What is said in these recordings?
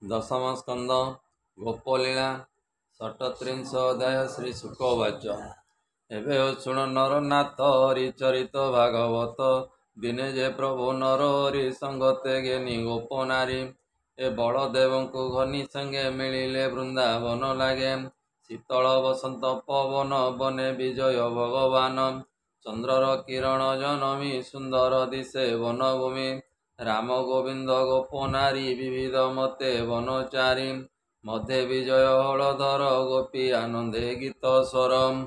दशम स्कंद गोपलीला षट्त्रिंश अध्याय श्री शुकवाच एवं शुण नरनाथ हरिचरित भागवत दिने जे प्रभु नर हरि संगते ज्ञानी गोप नारी ए बलदेव को घनी संगे मिलिले वृंदावन लागे शीतल बसंत पवन बने विजय भगवान चंद्रर किरण जनमी सुंदर दिशे वनभूमि राम गोविंद गोप नारी विविध मते वनचारी मध्य विजय हलधर गोपी आनंदे गीत स्वरम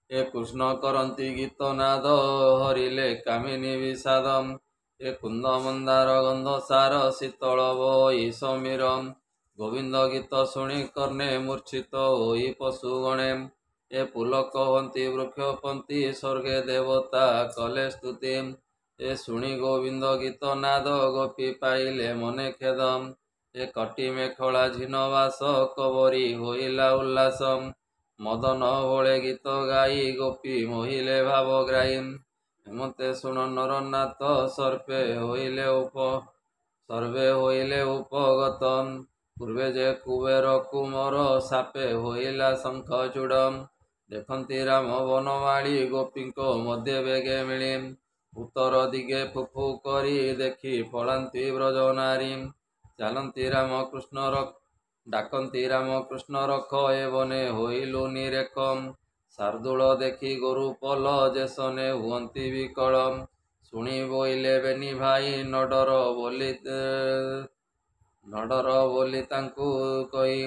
ए कृष्ण करंती गीत नाद हरिले कामिनी विषादम ए कुंद मंदार गंध सार शीतल वही समीरम गोविंद गीत शुणी कर्णे मूर्छित होई पशुगणे ए पुलक हंती वृक्षपंथी स्वर्गे देवता कले स्तुति ए शुणी गोविंद गीत नाद गोपी पाइले मने खेदम ए कटी मेखला झिनवास कबरी होइला उल्लासम मदन भोले गीत गाई गोपी मोहिले भावग्राही हेमते शुण नरनाथ सर्वे होइले उपगतम पूर्वे जे कुबेर कुमर सापे होइला शंख चूड़म देखती राम वनमाली गोपीको मध्य बेगे मिली उत्तर दिगे फुफु करी देखी पलांती ब्रज नारी चालती राम कृष्ण डाकती राम कृष्ण रख एवने होइलु निरेकम शार्दूल देखी गोरु पल जेसने हुअंती विकलम शुणी बोइले बेनी भाई नडर बोली तांकु कही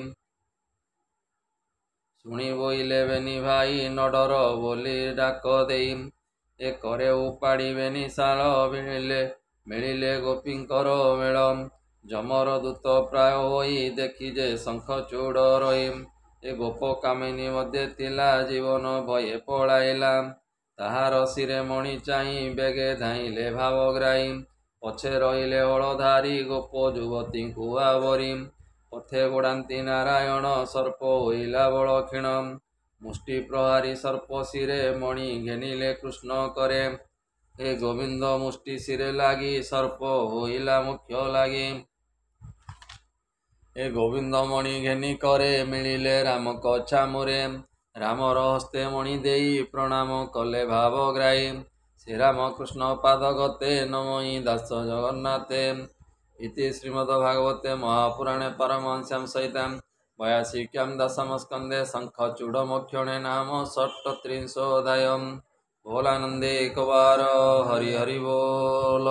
शुणी बोइले बेनी भाई नडर बोली डाक देई ए करे उपाड़िबेनी शाल मिलिले गोपींकर मेलम जमर दूत प्राय होई देखी जे शंख चूड़ रही ए गोप कामिनी मध्य थिला जीवन भये पलाइला ताहार शिरे मणि चाही बेगे धाइले भावग्राही पछे रहिले हलधारी गोप युवती को आवरी पथे गोड़ाती नारायण सर्प होइला बल क्षीण मुष्टि प्रहारी सर्प शिरे मणि घेनिले कृष्ण करे हे गोविंद मुष्टि शिरे लागी सर्प होइला मुख्य लागी ए गोविंद मणि घेनी करे मिलिले राम कछा मुरे रामर हस्ते मणि देई प्रणाम कले भावग्राही श्रीराम कृष्ण पादगते नमई दास जगन्नाथे इति श्रीमद्भागवते महापुराणे परमहंस्यां सहितां 82 दशम स्कंदे शंखचूड़मोक्षणे नाम षट्त्रिंशोऽध्यायः। बोलानंदे एक बार हरि हरि बोल।